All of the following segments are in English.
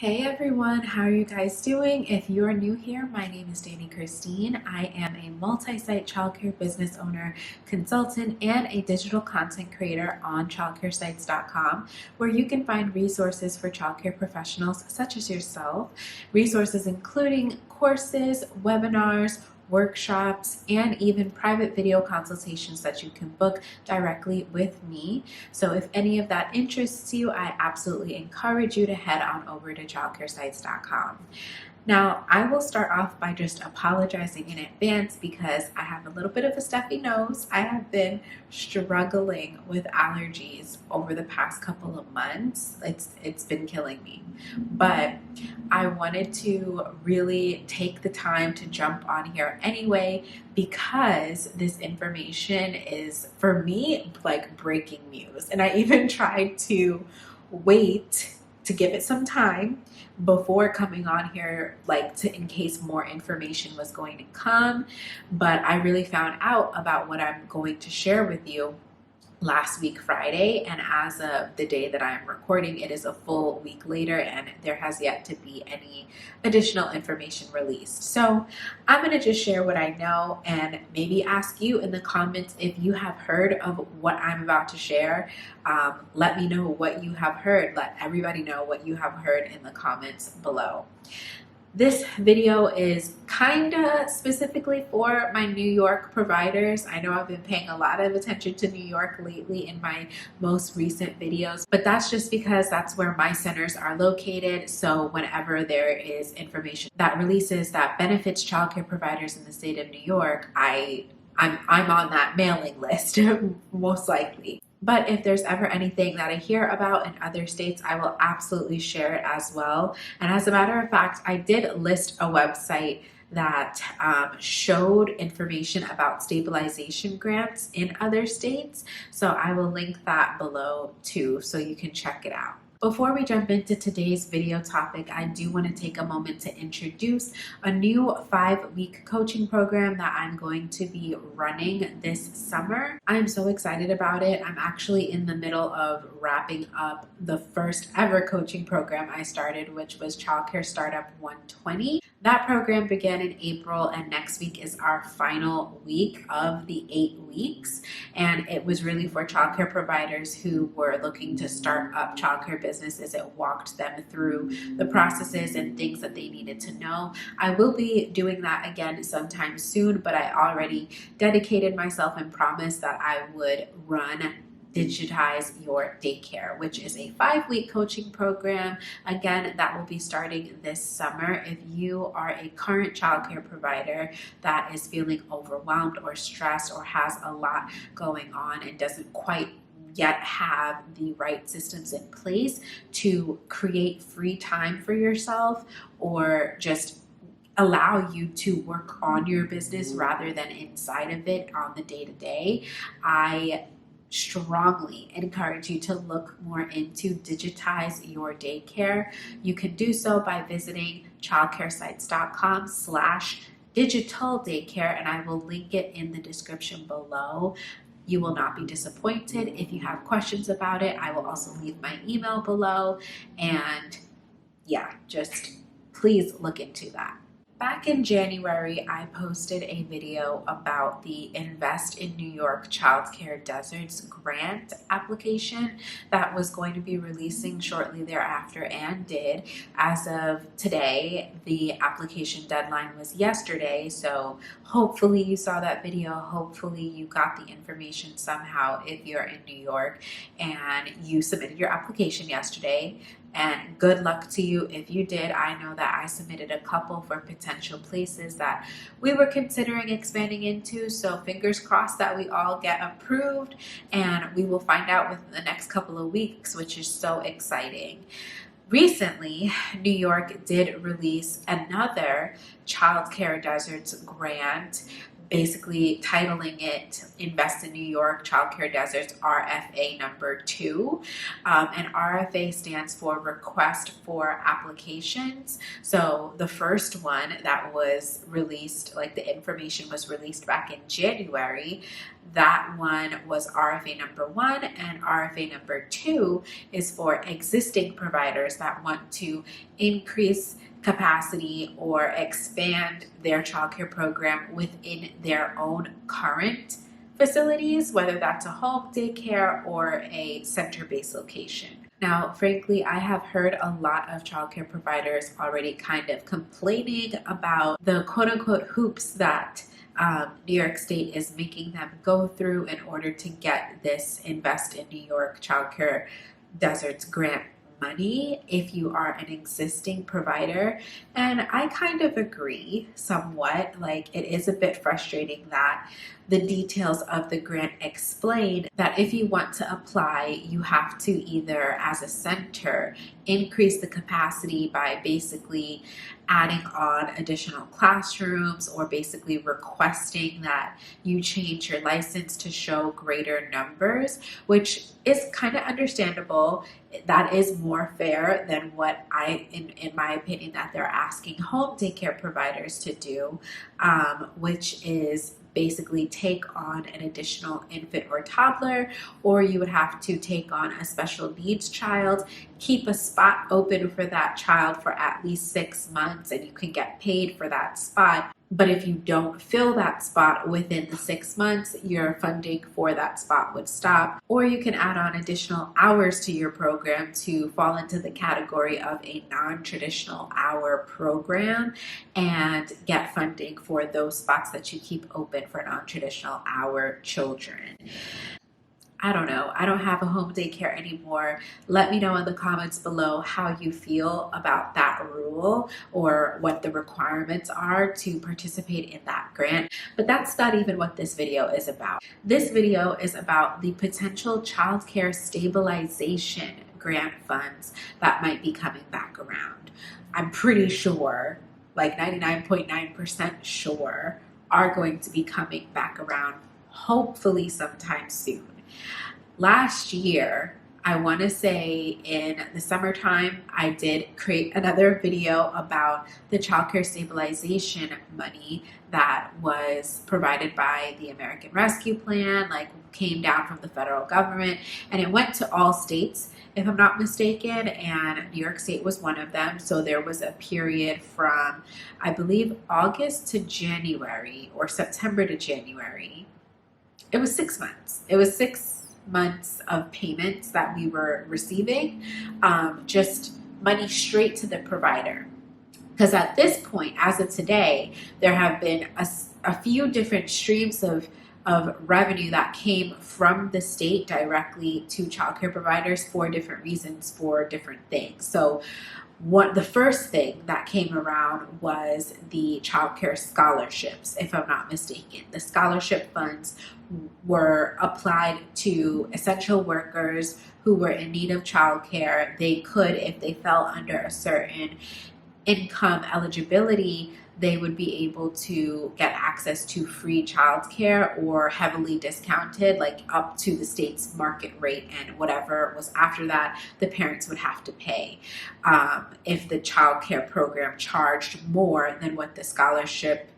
Hey everyone, how are you guys doing? If you're new here, my name is Dani Christine. I am a multi-site childcare business owner, consultant, and a digital content creator on childcaresites.com, where you can find resources for childcare professionals such as yourself, resources including courses, webinars, workshops, and even private video consultations that you can book directly with me. So if any of that interests you, I absolutely encourage you to head on over to childcaresites.com. Now, I will start off by just apologizing in advance because I have a little bit of a stuffy nose. I have been struggling with allergies over the past couple of months. It's been killing me. But I wanted to really take the time to jump on here anyway because this information is, for me, like breaking news. And I even tried to wait to give it some time before coming on here, like in case more information was going to come. But I really found out about what I'm going to share with you last week Friday, and as of the day that I am recording, it is a full week later and there has yet to be any additional information released. So I'm going to just share what I know and maybe ask you in the comments if you have heard of what I'm about to share. Let me know what you have heard. Let everybody know what you have heard in the comments below. This video is kind of specifically for my New York providers. I know I've been paying a lot of attention to New York lately in my most recent videos, but that's just because that's where my centers are located. So whenever there is information that releases that benefits childcare providers in the state of New York, I'm on that mailing list most likely. But if there's ever anything that I hear about in other states, I will absolutely share it as well. And as a matter of fact, I did list a website that showed information about stabilization grants in other states. So I will link that below too, so you can check it out. Before we jump into today's video topic, I do want to take a moment to introduce a new 5-week coaching program that I'm going to be running this summer. I'm so excited about it. I'm actually in the middle of wrapping up the first ever coaching program I started, which was Childcare Startup 120. That program began in April, and next week is our final week of the 8 weeks. And it was really for childcare providers who were looking to start up childcare businesses. It walked them through the processes and things that they needed to know. I will be doing that again sometime soon, but I already dedicated myself and promised that I would run Digitize Your Daycare, which is a 5-week coaching program. Again, that will be starting this summer. If you are a current childcare provider that is feeling overwhelmed or stressed or has a lot going on and doesn't quite yet have the right systems in place to create free time for yourself or just allow you to work on your business rather than inside of it on the day-to-day, I strongly encourage you to look more into Digitize Your Daycare. You can do so by visiting childcaresites.com/digital daycare, and I will link it in the description below. You will not be disappointed. If you have questions about it, I will also leave my email below, and yeah, just please look into that. Back in January, I posted a video about the Invest in New York Childcare Deserts grant application that was going to be releasing shortly thereafter and did. As of today, the application deadline was yesterday, so hopefully you saw that video. Hopefully you got the information somehow if you're in New York and you submitted your application yesterday. And good luck to you if you did. I know that I submitted a couple for potential places that we were considering expanding into. So fingers crossed that we all get approved, and we will find out within the next couple of weeks, which is so exciting. Recently, New York did release another Childcare Deserts grant basically titling it Invest in New York Childcare Deserts RFA number 2. And RFA stands for Request for Applications. So the first one that was released, like the information was released back in January, that one was RFA number 1, and RFA number 2 is for existing providers that want to increase capacity or expand their childcare program within their own current facilities, whether that's a home daycare or a center-based location. Now, frankly, I have heard a lot of childcare providers already kind of complaining about the quote-unquote hoops that New York State is making them go through in order to get this Invest in New York Childcare Deserts grant money if you are an existing provider. And I kind of agree somewhat. Like, it is a bit frustrating that the details of the grant explain that if you want to apply, you have to either, as a center, increase the capacity by basically adding on additional classrooms or basically requesting that you change your license to show greater numbers, which is kind of understandable. That is more fair than what in my opinion, that they're asking home daycare providers to do, which is basically take on an additional infant or toddler, or you would have to take on a special needs child, keep a spot open for that child for at least 6 months, and you can get paid for that spot. But if you don't fill that spot within the 6 months, your funding for that spot would stop. Or you can add on additional hours to your program to fall into the category of a non-traditional hour program and get funding for those spots that you keep open for non-traditional hour children. I don't know. I don't have a home daycare anymore. Let me know in the comments below how you feel about that rule or what the requirements are to participate in that grant. But that's not even what this video is about. This video is about the potential childcare stabilization grant funds that might be coming back around. I'm pretty sure, like 99.9% sure, are going to be coming back around, hopefully sometime soon. Last year, I want to say in the summertime, I did create another video about the childcare stabilization money that was provided by the American Rescue Plan, like came down from the federal government, and it went to all states, if I'm not mistaken, and New York State was one of them. So there was a period from, I believe, August to January or September to January. It was 6 months. It was 6 months of payments that we were receiving, just money straight to the provider. Because at this point, as of today, there have been a few different streams of revenue that came from the state directly to childcare providers for different reasons, for different things. So the first thing that came around was the childcare scholarships, if I'm not mistaken. The scholarship funds were applied to essential workers who were in need of childcare. They could, if they fell under a certain income eligibility, they would be able to get access to free childcare or heavily discounted, like up to the state's market rate, and whatever was after that, the parents would have to pay if the childcare program charged more than what the scholarship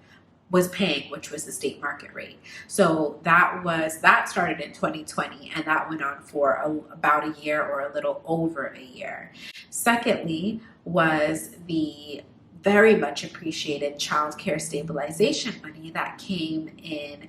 was paying, which was the state market rate. So that started in 2020, and that went on for about a year or a little over a year. Secondly was the very much appreciated child care stabilization money that came in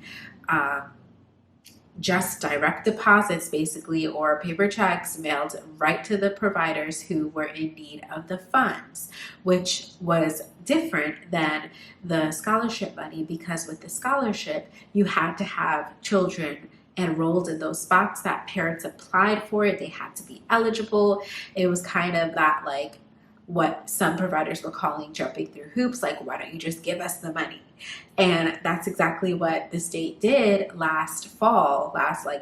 just direct deposits, basically, or paper checks mailed right to the providers who were in need of the funds, which was different than the scholarship money, because with the scholarship, you had to have children enrolled in those spots that parents applied for it. They had to be eligible. It was kind of that, like, what some providers were calling jumping through hoops, like, why don't you just give us the money? And that's exactly what the state did last fall,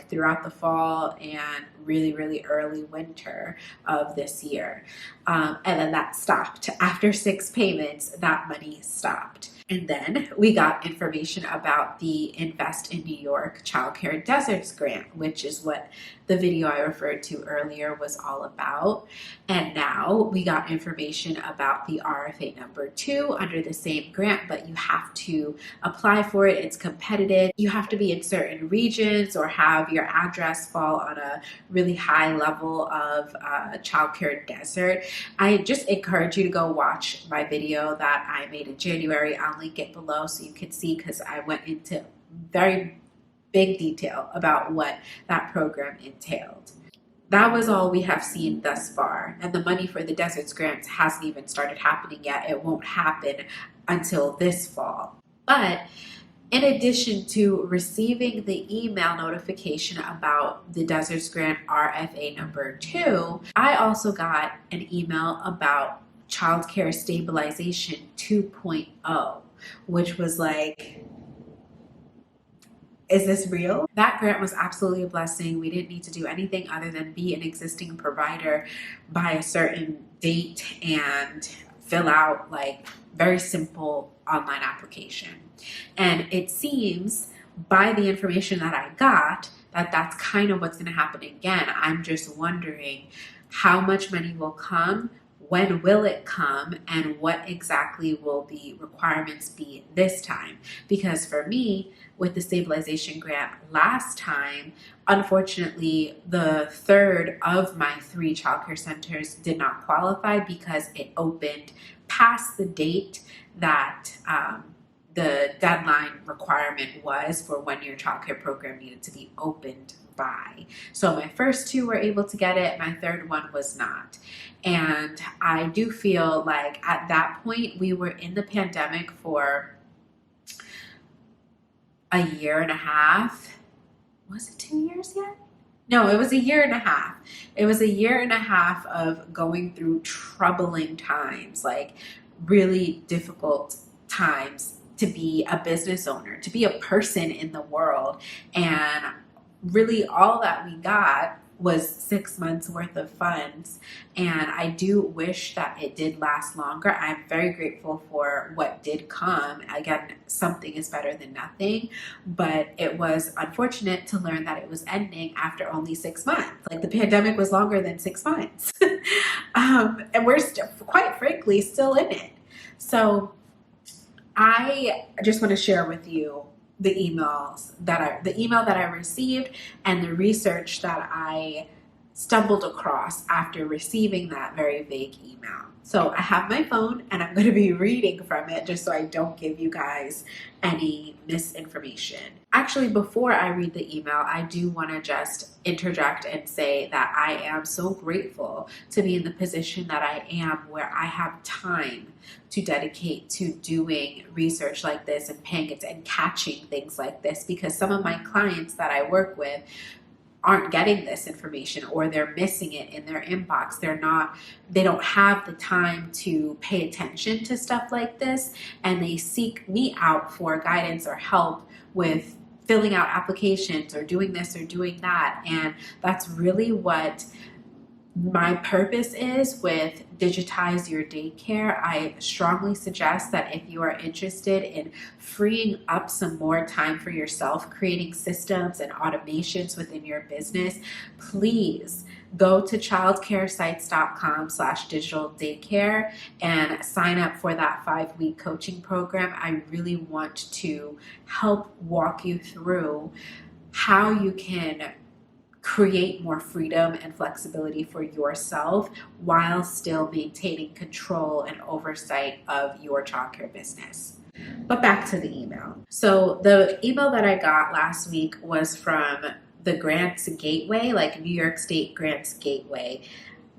throughout the fall and really early winter of this year. And then that stopped. After 6 payments, that money stopped. And then we got information about the Invest in New York Child Care Deserts Grant, which is what the video I referred to earlier was all about. And now we got information about the RFA number 2 under the same grant, but you have to apply for it. It's competitive. You have to be in certain regions or have your address fall on a really high level of childcare desert. I just encourage you to go watch my video that I made in January. I'll link it below so you can see, because I went into very big detail about what that program entailed. That was all we have seen thus far, and the money for the Deserts grants hasn't even started happening yet. It won't happen until this fall. But in addition to receiving the email notification about the Deserts Grant RFA number 2, I also got an email about Childcare Stabilization 2.0, which was like, is this real? That grant was absolutely a blessing. We didn't need to do anything other than be an existing provider by a certain date and fill out like very simple online application. And it seems by the information that I got that that's kind of what's going to happen again. I'm just wondering how much money will come, when will it come, and what exactly will the requirements be this time? Because for me, with the stabilization grant last time, unfortunately, the third of my 3 childcare centers did not qualify because it opened past the date that the deadline requirement was for when your childcare program needed to be opened by. So my first 2 were able to get it, my third one was not. And I do feel like at that point we were in the pandemic for a year and a half. Was it 2 years yet? No, it was a year and a half. It was a year and a half of going through troubling times, like really difficult times to be a business owner, to be a person in the world. And really all that we got was 6 months worth of funds. And I do wish that it did last longer. I'm very grateful for what did come. Again, something is better than nothing, but it was unfortunate to learn that it was ending after only 6 months. Like the pandemic was longer than 6 months. And we're still, quite frankly, still in it. So I just want to share with you the email that I received and the research that I stumbled across after receiving that very vague email. So I have my phone and I'm going to be reading from it just so I don't give you guys any misinformation. Actually, before I read the email, I do want to just interject and say that I am so grateful to be in the position that I am, where I have time to dedicate to doing research like this and paying it and catching things like this, because some of my clients that I work with aren't getting this information, or they're missing it in their inbox. They don't have the time to pay attention to stuff like this, and they seek me out for guidance or help with filling out applications or doing this or doing that. And that's really what my purpose is with Digitize Your Daycare. I strongly suggest that if you are interested in freeing up some more time for yourself, creating systems and automations within your business, please go to childcaresites.com/digital daycare and sign up for that 5-week coaching program. I really want to help walk you through how you can create more freedom and flexibility for yourself while still maintaining control and oversight of your childcare business. But back to the email. So the email that I got last week was from the Grants Gateway, like New York State Grants Gateway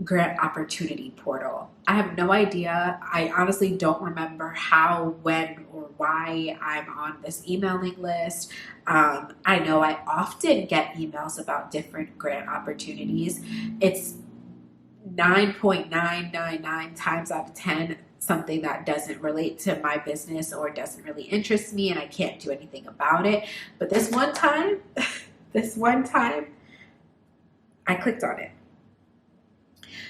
grant opportunity portal. I have no idea. I honestly don't remember how, when, or why I'm on this emailing list. I know I often get emails about different grant opportunities. It's 9.999 times out of 10 something that doesn't relate to my business or doesn't really interest me and I can't do anything about it. But this one time, this one time, I clicked on it.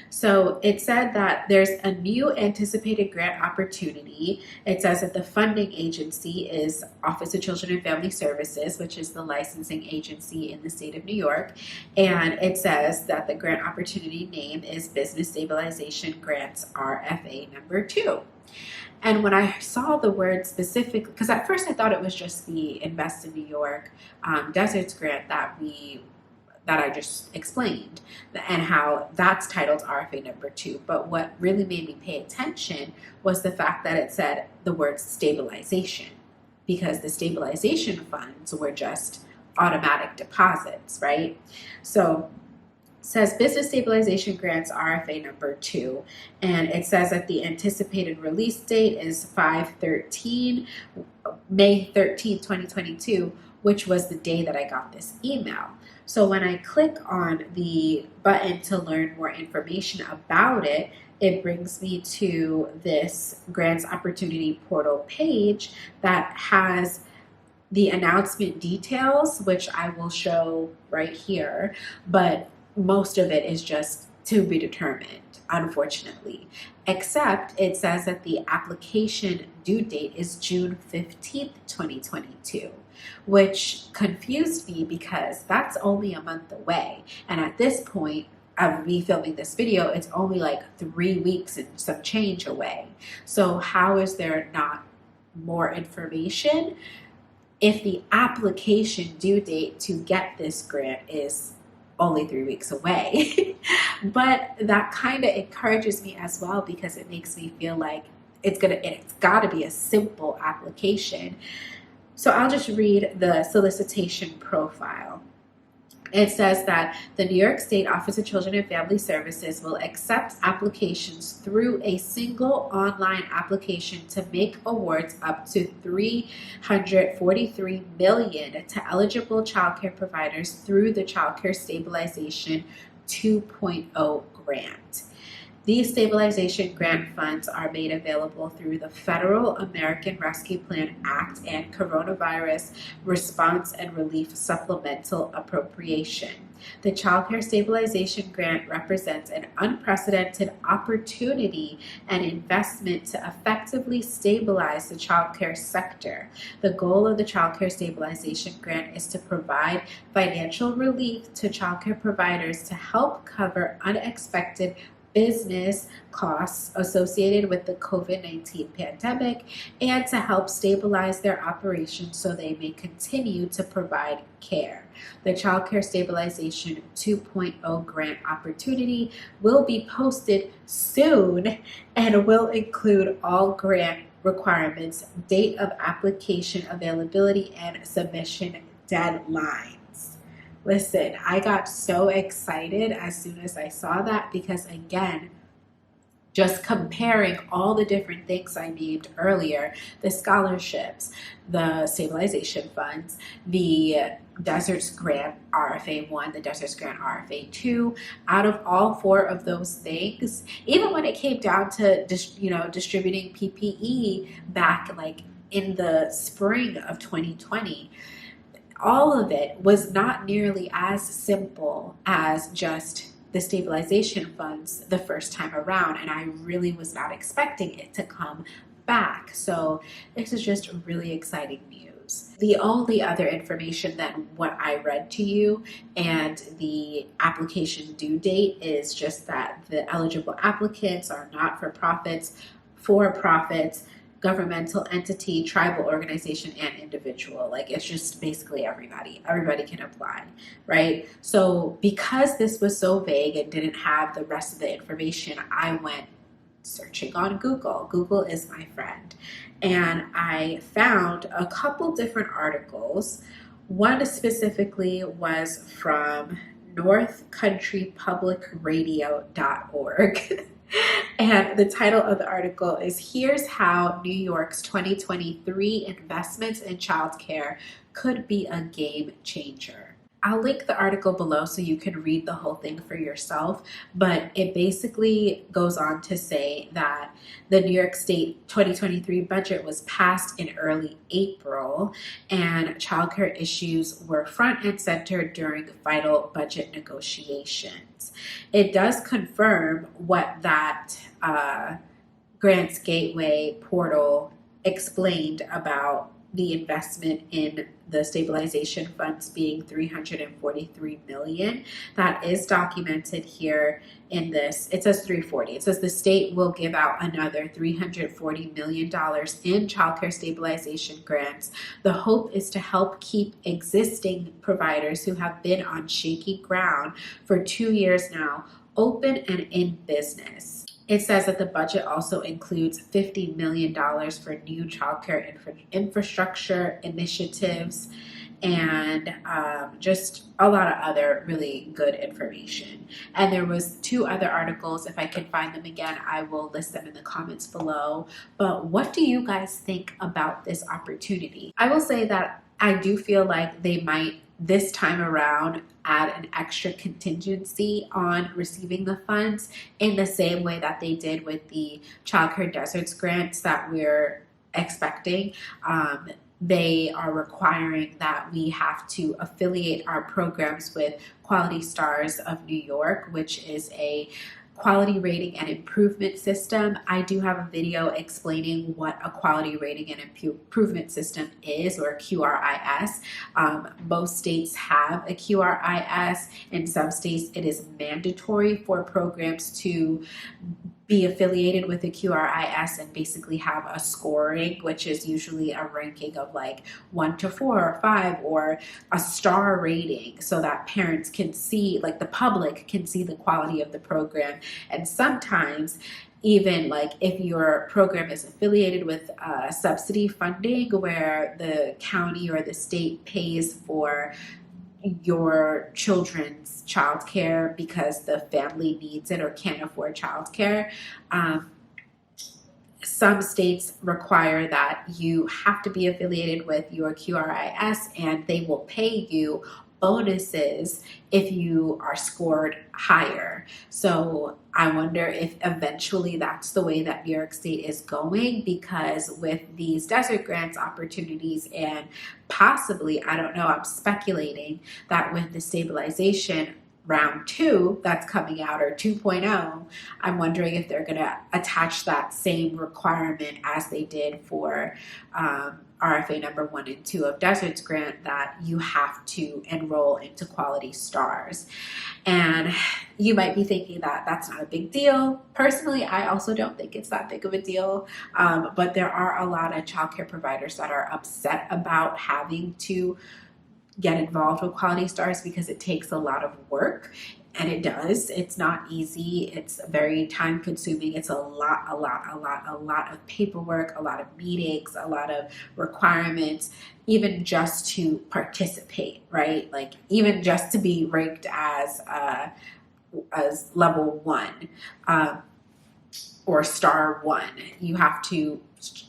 So it said that there's a new anticipated grant opportunity. It says that the funding agency is Office of Children and Family Services, which is the licensing agency in the state of New York. And it says that the grant opportunity name is Business Stabilization Grants RFA number 2. And when I saw the word specific, because at first I thought it was just the Invest in New York Deserts grant that I just explained and how that's titled RFA number 2. But what really made me pay attention was the fact that it said the word stabilization, because the stabilization funds were just automatic deposits, right? So it says Business Stabilization Grants RFA number 2, and it says that the anticipated release date is May 13, 2022, which was the day that I got this email. So when I click on the button to learn more information about it, it brings me to this grants opportunity portal page that has the announcement details, which I will show right here, but most of it is just to be determined, unfortunately, except it says that the application due date is June 15th, 2022, which confused me because that's only a month away. And at this point of me filming this video, it's only like 3 weeks and some change away. So how is there not more information if the application due date to get this grant is only 3 weeks away? But that kind of encourages me as well, because it makes me feel like it's got to be a simple application. So I'll just read the solicitation profile. It says that the New York State Office of Children and Family Services will accept applications through a single online application to make awards up to $343 million to eligible childcare providers through the Childcare Stabilization 2.0 grant. These stabilization grant funds are made available through the Federal American Rescue Plan Act and Coronavirus Response and Relief Supplemental Appropriation. The Child Care Stabilization Grant represents an unprecedented opportunity and investment to effectively stabilize the child care sector. The goal of the Child Care Stabilization Grant is to provide financial relief to child care providers to help cover unexpected business costs associated with the COVID-19 pandemic and to help stabilize their operations so they may continue to provide care. The Child Care Stabilization 2.0 grant opportunity will be posted soon and will include all grant requirements, date of application, availability, and submission deadlines. Listen, I got so excited as soon as I saw that, because again, just comparing all the different things I named earlier, the scholarships, the stabilization funds, the Deserts Grant RFA 1, the Deserts Grant RFA 2, out of all 4 of those things, even when it came down to distributing PPE back like in the spring of 2020, all of it was not nearly as simple as just the stabilization funds the first time around, and I really was not expecting it to come back. So this is just really exciting news. The only other information than what I read to you and the application due date is just that the eligible applicants are not-for-profits, for-profits, governmental entity, tribal organization, and individual. Like, it's just basically everybody can apply, right? So because this was so vague and didn't have the rest of the information, I went searching on Google. Google is my friend. And I found a couple different articles. One specifically was from northcountrypublicradio.org. And the title of the article is "Here's How New York's 2023 Investments in Childcare Could Be a Game Changer." I'll link the article below so you can read the whole thing for yourself, but it basically goes on to say that the New York State 2023 budget was passed in early April, and childcare issues were front and center during final budget negotiations. It does confirm what that Grants Gateway portal explained about the investment in the stabilization funds being $343 million. That is documented here in this. It says 340. It says the state will give out another $340 million in childcare stabilization grants. The hope is to help keep existing providers who have been on shaky ground for 2 years now open and in business. It says that the budget also includes $50 million for new childcare infrastructure initiatives and just a lot of other really good information. And there was 2 other articles. If I can find them again, I will list them in the comments below. But what do you guys think about this opportunity? I will say that I do feel like they might this time around add an extra contingency on receiving the funds in the same way that they did with the Childcare Deserts grants that we're expecting. They are requiring that we have to affiliate our programs with Quality Stars of New York, which is a quality rating and improvement system. I do have a video explaining what a quality rating and improvement system is, or QRIS. Most states have a QRIS. In some states, it is mandatory for programs to be affiliated with a QRIS and basically have a scoring, which is usually a ranking of like 1 to 4 or 5, or a star rating, so that parents can see, like the public can see the quality of the program. And sometimes even like if your program is affiliated with subsidy funding where the county or the state pays for your children's childcare because the family needs it or can't afford childcare. Some states require that you have to be affiliated with your QRIS, and they will pay you bonuses if you are scored higher. So I wonder if eventually that's the way that New York State is going, because with these desert grants opportunities and possibly, I don't know, I'm speculating that with the stabilization round 2 that's coming out, or 2.0, I'm wondering if they're going to attach that same requirement as they did for RFA number 1 and 2 of Deserts Grant, that you have to enroll into Quality Stars. And you might be thinking that that's not a big deal. Personally, I also don't think it's that big of a deal, but there are a lot of childcare providers that are upset about having to get involved with Quality Stars because it takes a lot of work, and it does. It's not easy. It's very time consuming. It's a lot of paperwork, a lot of meetings, a lot of requirements, even just to participate, right? Like even just to be ranked as level 1 or star 1, you have to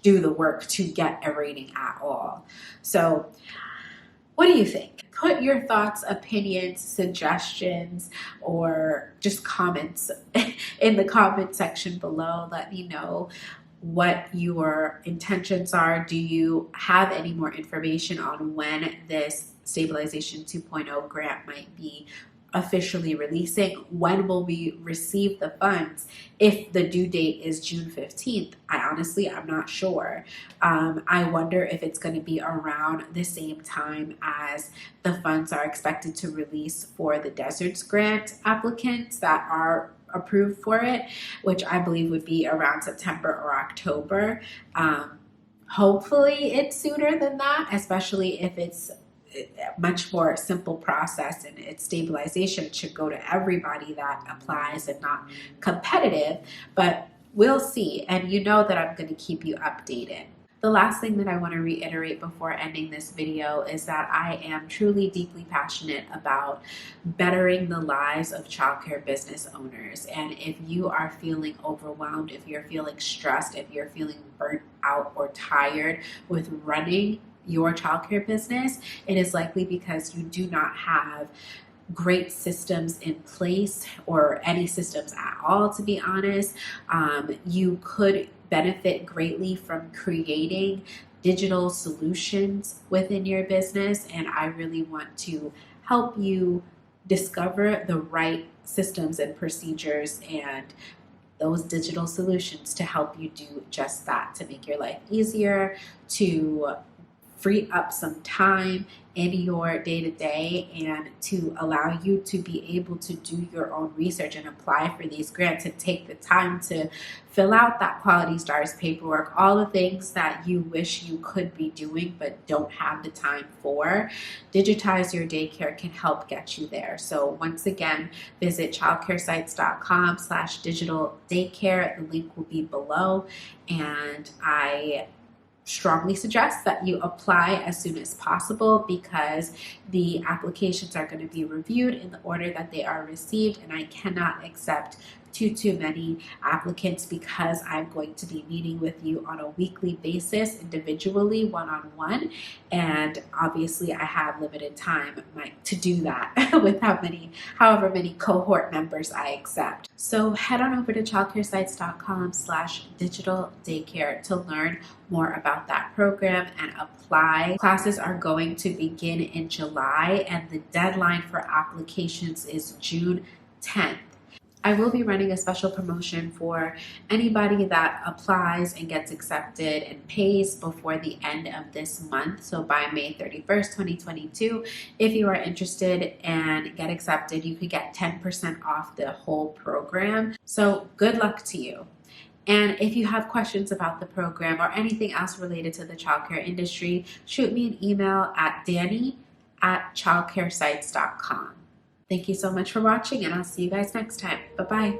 do the work to get a rating at all. So what do you think? Put your thoughts, opinions, suggestions, or just comments in the comment section below. Let me know what your intentions are. Do you have any more information on when this Stabilization 2.0 grant might be officially releasing? When will we receive the funds? If the due date is June 15th, I'm not sure. I wonder if it's going to be around the same time as the funds are expected to release for the Deserts Grant applicants that are approved for it, which I believe would be around September or October. Hopefully it's sooner than that, especially if it's much more simple process and its stabilization should go to everybody that applies and not competitive, but we'll see. And you know that I'm going to keep you updated. The last thing that I want to reiterate before ending this video is that I am truly deeply passionate about bettering the lives of childcare business owners. And if you are feeling overwhelmed, if you're feeling stressed, if you're feeling burnt out or tired with running your childcare business, it is likely because you do not have great systems in place, or any systems at all, to be honest. You could benefit greatly from creating digital solutions within your business, and I really want to help you discover the right systems and procedures and those digital solutions to help you do just that, to make your life easier, to free up some time in your day-to-day, and to allow you to be able to do your own research and apply for these grants and take the time to fill out that Quality Stars paperwork, all the things that you wish you could be doing but don't have the time for. Digitize Your Daycare can help get you there. So once again, visit childcaresites.com/digital daycare. The link will be below, and I strongly suggest that you apply as soon as possible, because the applications are going to be reviewed in the order that they are received, and I cannot accept too many applicants, because I'm going to be meeting with you on a weekly basis, individually, one-on-one, and obviously I have limited time to do that with however many cohort members I accept. So head on over to childcaresites.com/digital daycare to learn more about that program and apply. Classes are going to begin in July, and the deadline for applications is June 10th. I will be running a special promotion for anybody that applies and gets accepted and pays before the end of this month. So by May 31st, 2022, if you are interested and get accepted, you could get 10% off the whole program. So good luck to you. And if you have questions about the program or anything else related to the childcare industry, shoot me an email at Dani@childcaresites.com. Thank you so much for watching, and I'll see you guys next time. Bye-bye.